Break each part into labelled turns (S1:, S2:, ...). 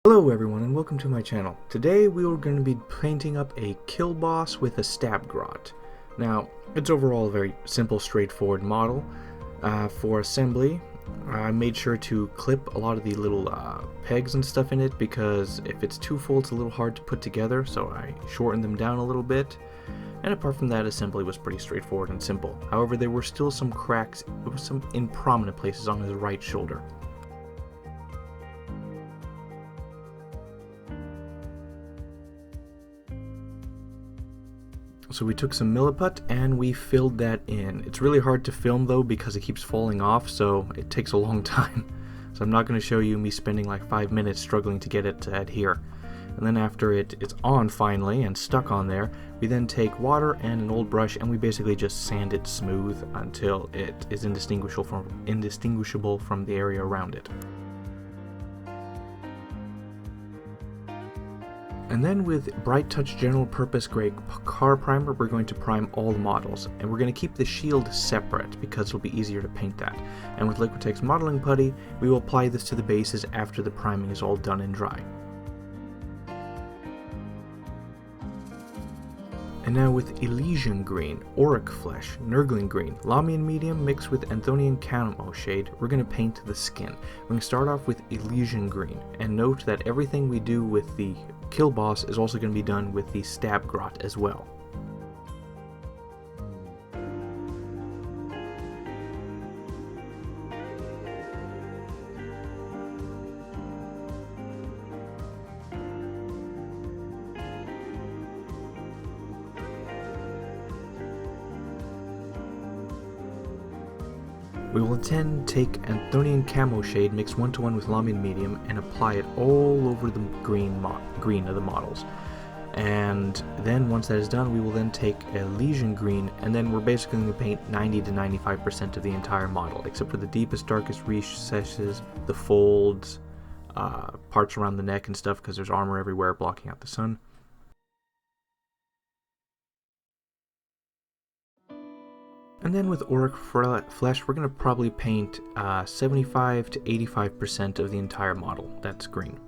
S1: Hello everyone and welcome to my channel. Today we are going to be painting up a KillaBoss with a Stab Grot. Now, it's overall a very simple, straightforward model. For assembly, I made sure to clip a lot of the little pegs and stuff in it because if it's too full it's a little hard to put together, so I shortened them down a little bit. And apart from that, assembly was pretty straightforward and simple. However, there were still some cracks, in prominent places on his right shoulder. So we took some milliput and we filled that in. It's really hard to film though because it keeps falling off, so it takes a long time. So I'm not going to show you me spending like 5 minutes struggling to get it to adhere. And then after it's on finally and stuck on there, we then take water and an old brush and we basically just sand it smooth until it is indistinguishable from the area around it. And then with Bright Touch General Purpose Gray Car Primer, we're going to prime all the models. And we're going to keep the shield separate because it'll be easier to paint that. And with Liquitex Modeling Putty, we will apply this to the bases after the priming is all done and dry. And now with Elysian Green, Auric Flesh, Nurgling Green, Lamian Medium mixed with Anthonian Camo shade, we're going to paint the skin. We're going to start off with Elysian Green, and note that everything we do with the KillaBoss is also going to be done with the Stab Grot as well. We will then take Anthonian Camo shade mixed 1:1 with Lamian Medium and apply it all over the green of the models. And then once that is done, we will then take Elysian Green, and then we're basically going to paint 90 to 95% of the entire model, except for the deepest, darkest recesses, the folds, parts around the neck and stuff, because there's armor everywhere blocking out the sun. And then with Auric Flesh, we're going to probably paint 75 to 85% of the entire model. That's green.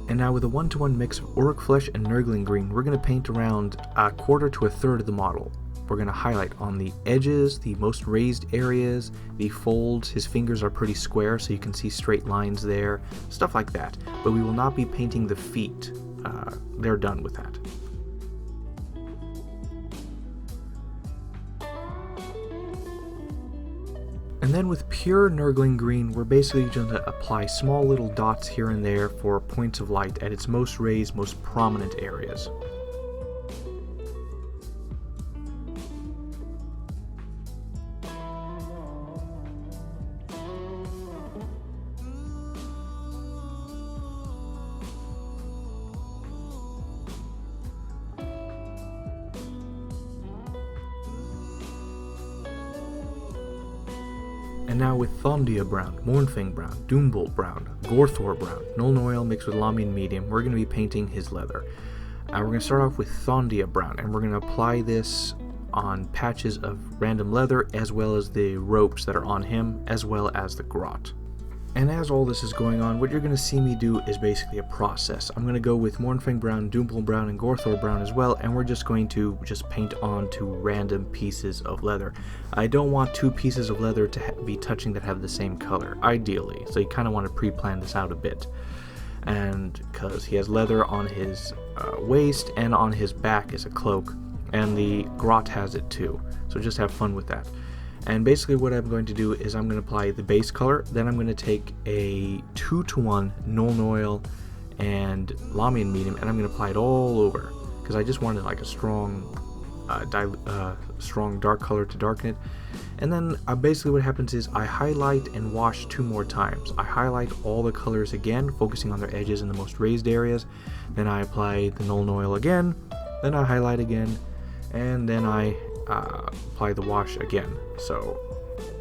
S1: And now with a 1:1 mix of Auric Flesh and Nurgling Green, we're going to paint around a quarter to a third of the model. We're going to highlight on the edges, the most raised areas, the folds. His fingers are pretty square so you can see straight lines there, stuff like that. But we will not be painting the feet. They're done with that. And then with pure Nurgling Green, we're basically going to apply small little dots here and there for points of light at its most raised, most prominent areas. And now with Thondia Brown, Mournfang Brown, Doombolt Brown, Gorthor Brown, Nuln Oil mixed with Lamian Medium, we're going to be painting his leather. We're going to start off with Thondia Brown, and we're going to apply this on patches of random leather, as well as the ropes that are on him, as well as the grot. And as all this is going on, what you're going to see me do is basically a process. I'm going to go with Mournfang Brown, Doombolt Brown, and Gorthor Brown as well, and we're just going to paint onto random pieces of leather. I don't want two pieces of leather to be touching that have the same color, ideally, so you kind of want to pre-plan this out a bit. And because he has leather on his waist and on his back is a cloak, and the grot has it too, so just have fun with that. And basically what I'm going to do is I'm going to apply the base color, then I'm going to take a 2:1 Nuln Oil and Lamian Medium, and I'm going to apply it all over, because I just wanted like a strong strong dark color to darken it. And then basically what happens is I highlight and wash 2 more times. I highlight all the colors again, focusing on their edges in the most raised areas. Then I apply the Nuln Oil again, then I highlight again, and then I apply the wash again. So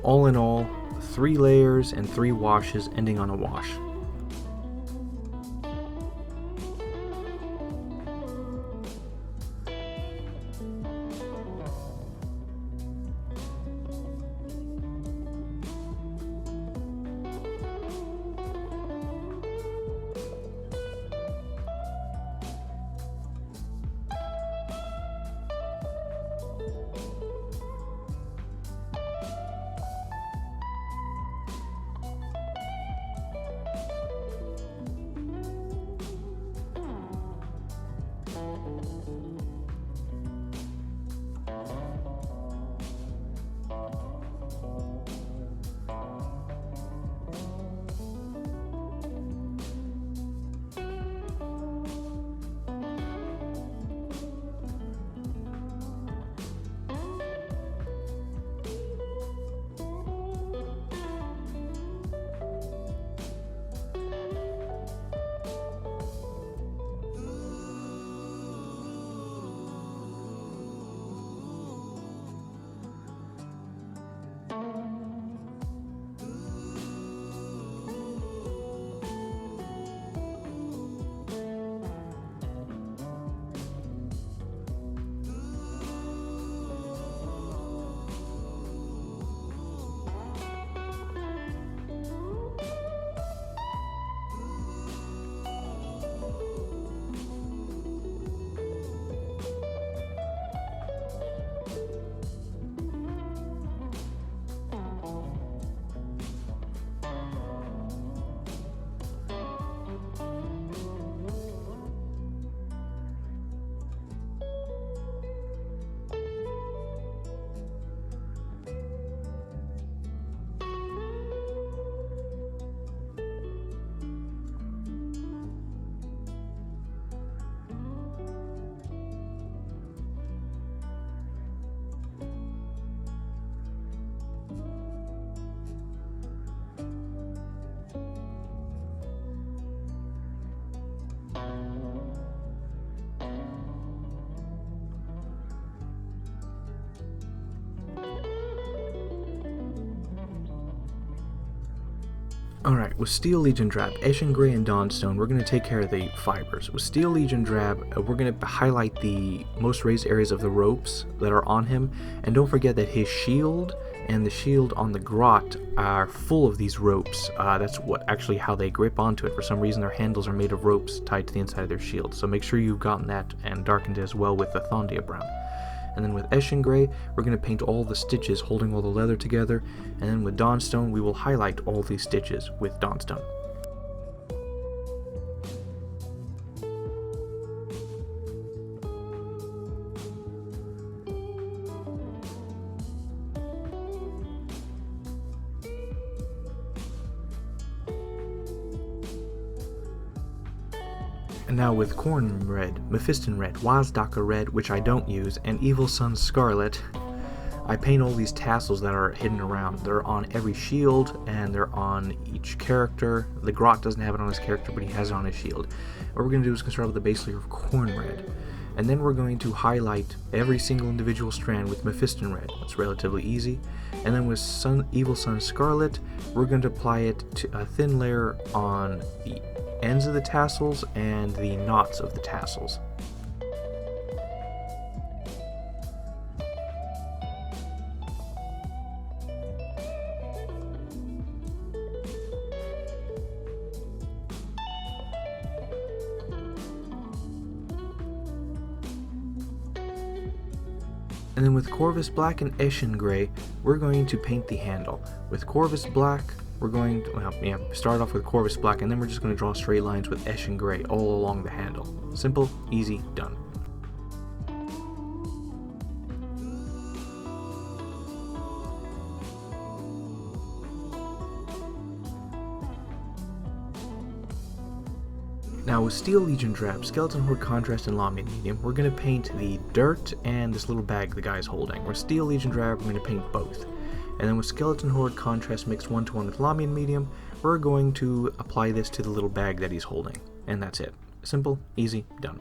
S1: all in all, 3 layers and 3 washes ending on a wash. Alright, with Steel Legion Drab, Eshin Grey, and Dawnstone, we're going to take care of the fibers. With Steel Legion Drab, we're going to highlight the most raised areas of the ropes that are on him, and don't forget that his shield and the shield on the grot are full of these ropes. That's how they grip onto it. For some reason, their handles are made of ropes tied to the inside of their shield, so make sure you've gotten that and darkened it as well with the Thondia Brown. And then with Eshin Grey, we're going to paint all the stitches holding all the leather together, and then with Dawnstone, we will highlight all these stitches with Dawnstone. And now with Corn Red, Mephiston Red, Wazdaka Red, which I don't use, and Evil Sun Scarlet, I paint all these tassels that are hidden around. They're on every shield, and they're on each character. The Grot doesn't have it on his character, but he has it on his shield. What we're going to do is start with the base layer of Corn Red. And then we're going to highlight every single individual strand with Mephiston Red. That's relatively easy. And then with Evil Sun Scarlet, we're going to apply it to a thin layer on the ends of the tassels and the knots of the tassels. And then with Corvus Black and Eshin Grey, we're going to paint the handle. With Corvus Black, we're going to start off with Corvus Black, and then we're just going to draw straight lines with Eshin Grey all along the handle. Simple, easy, done. Now with Steel Legion Drab, Skeleton Horde Contrast, and Lamian Medium, we're going to paint the dirt and this little bag the guy's holding. With Steel Legion Drab, we're going to paint both. And then with Skeleton Horde Contrast mixed 1-to-1 with Lamian Medium, we're going to apply this to the little bag that he's holding. And that's it. Simple, easy, done.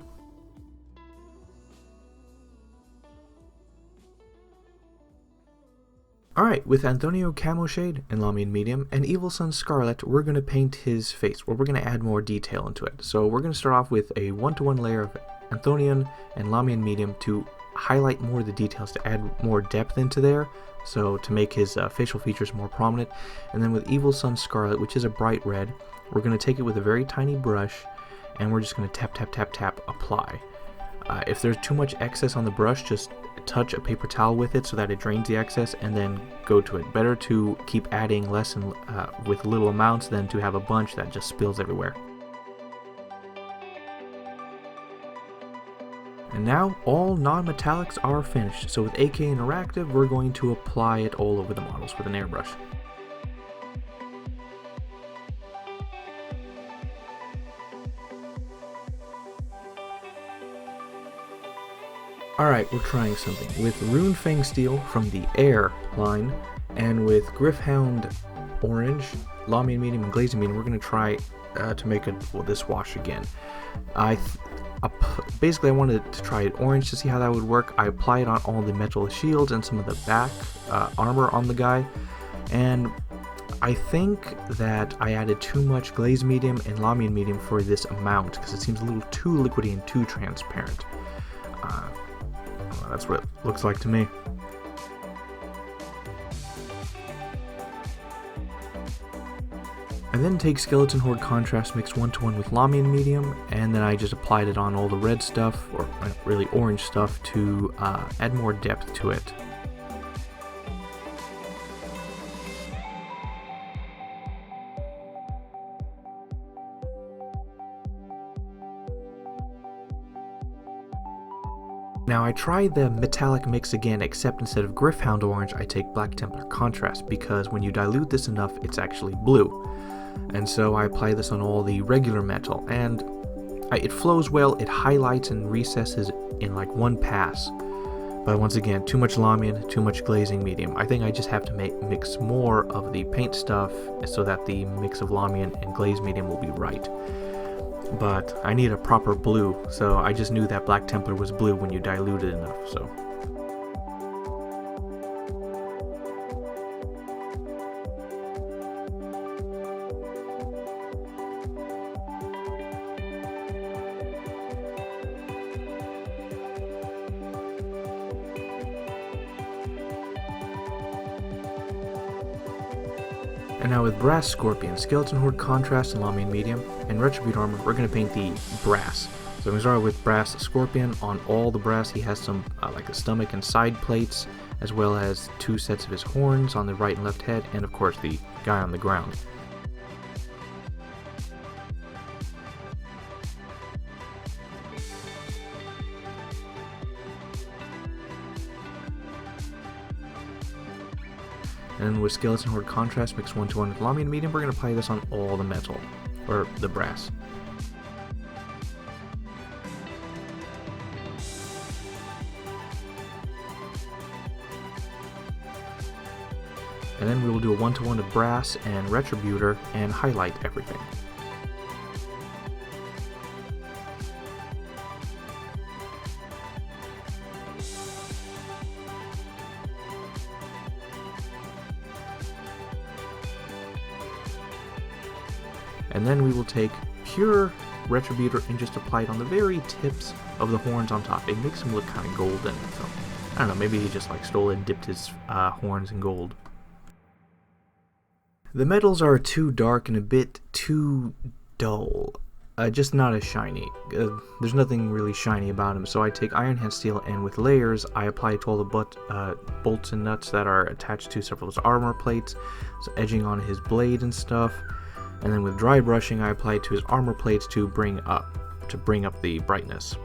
S1: Alright, with Antonio Camo Shade and Lamian Medium and Evil Sun Scarlet, we're going to paint his face, or we're going to add more detail into it. So we're going to start off with a 1-to-1 layer of Anthonian and Lamian Medium to highlight more of the details, to add more depth into there, so to make his facial features more prominent. And then with Evil Sun Scarlet, which is a bright red, we're going to take it with a very tiny brush, and we're just going to tap, tap, tap, tap, apply. If there's too much excess on the brush, just touch a paper towel with it so that it drains the excess, and then go to it. Better to keep adding less and with little amounts than to have a bunch that just spills everywhere. And now all non-metallics are finished, so with AK Interactive we're going to apply it all over the models with an airbrush. Alright, we're trying something. With Rune Fang Steel from the Air line, and with Gryph-hound Orange, Lamian Medium, and Glazing Medium, we're going to try to make this wash again. Basically I wanted to try it orange to see how that would work. I applied on all the metal shields and some of the back armor on the guy, and I think that I added too much Glaze Medium and Lamian Medium for this amount, because it seems a little too liquidy and too transparent. That's what it looks like to me. I then take Skeleton Horde Contrast mixed 1-to-1 with Lamian Medium, and then I just applied it on all the red stuff, or really orange stuff, to add more depth to it. Now I tried the metallic mix again, except instead of Gryph-hound Orange, I take Black Templar Contrast, because when you dilute this enough, it's actually blue. And so I apply this on all the regular metal, and it flows well, it highlights and recesses in like one pass. But once again, too much Lamian, too much Glazing Medium. I think I just have to mix more of the paint stuff so that the mix of Lamian and Glaze Medium will be right. But I need a proper blue, so I just knew that Black Templar was blue when you dilute it enough, so. And now with Brass Scorpion, Skeleton Horde Contrast and Lamian Medium, and Retribute Armor, we're going to paint the brass. So I'm going to start with Brass Scorpion. On all the brass he has some like the stomach and side plates, as well as 2 sets of his horns on the right and left head, and of course the guy on the ground. And with Skeleton Horde Contrast mixed 1-to-1 with Lamian Medium, we're going to apply this on all the metal, or the brass. And then we will do a 1-to-1 of Brass and Retributor and highlight everything. And then we will take pure Retributor and just apply it on the very tips of the horns on top. It makes them look kind of golden. So, I don't know, maybe he just like stole it and dipped his horns in gold. The metals are too dark and a bit too dull. Just not as shiny. There's nothing really shiny about him, so I take Iron Hand Steel, and with layers I apply it to all the bolts and nuts that are attached to several of his armor plates, so edging on his blade and stuff. And then with dry brushing I apply it to his armor plates to bring up the brightness.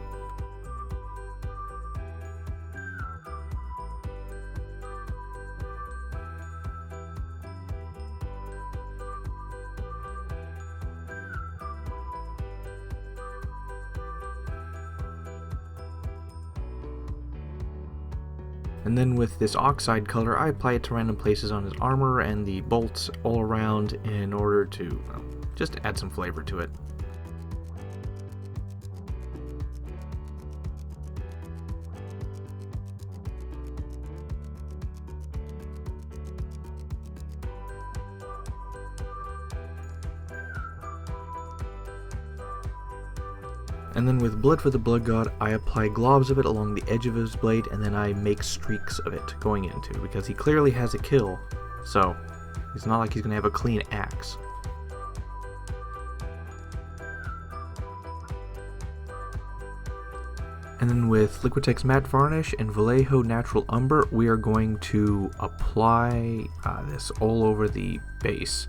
S1: And then with this oxide color, I apply it to random places on his armor and the bolts all around in order to just add some flavor to it. And then with Blood for the Blood God, I apply globs of it along the edge of his blade, and then I make streaks of it going into, because he clearly has a kill, so it's not like he's going to have a clean axe. And then with Liquitex Matte Varnish and Vallejo Natural Umber, we are going to apply this all over the base.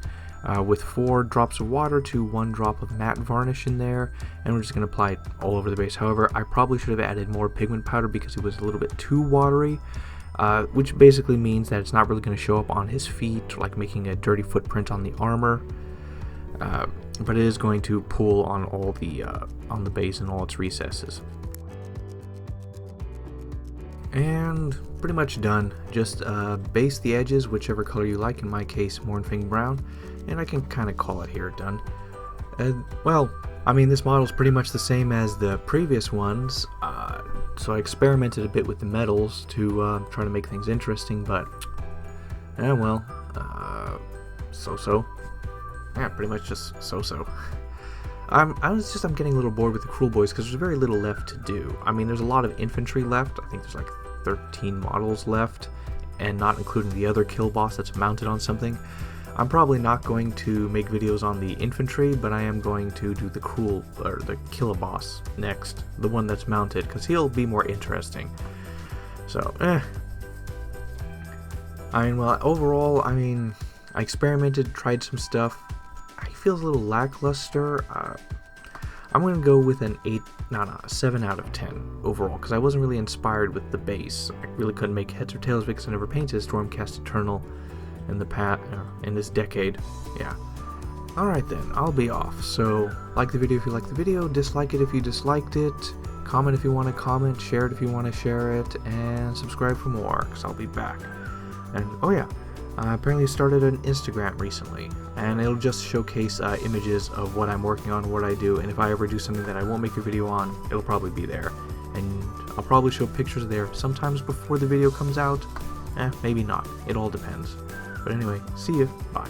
S1: With 4 drops of water to 1 drop of matte varnish in there, and we're just going to apply it all over the base. However, I probably should have added more pigment powder because it was a little bit too watery, which basically means that it's not really going to show up on his feet, like making a dirty footprint on the armor, but it is going to pool on all the on the base and all its recesses. And pretty much done. Just base the edges whichever color you like, in my case Mournfang Brown, and I can kind of call it here done. Well, I mean, this model is pretty much the same as the previous ones, so I experimented a bit with the metals to try to make things interesting, but well, so-so. Yeah, pretty much just so-so. I'm getting a little bored with the Cruel Boys because there's very little left to do. I mean, there's a lot of infantry left. I think there's like 13 models left, and not including the other KillaBoss that's mounted on something. I'm probably not going to make videos on the infantry, but I am going to do the KillaBoss next, the one that's mounted, because he'll be more interesting. So, I mean, well, overall, I mean, I experimented, tried some stuff. He feels a little lackluster. I'm going to go with an 7 out of 10 overall, because I wasn't really inspired with the base. I really couldn't make heads or tails because I never painted Stormcast Eternal in the in this decade. Yeah. Alright then, I'll be off. So, like the video if you liked the video, dislike it if you disliked it, comment if you want to comment, share it if you want to share it, and subscribe for more, because I'll be back. And, oh yeah, I apparently started an Instagram recently, and it'll just showcase images of what I'm working on, what I do, and if I ever do something that I won't make a video on, it'll probably be there. And I'll probably show pictures there sometimes before the video comes out, maybe not. It all depends. But anyway, see you. Bye.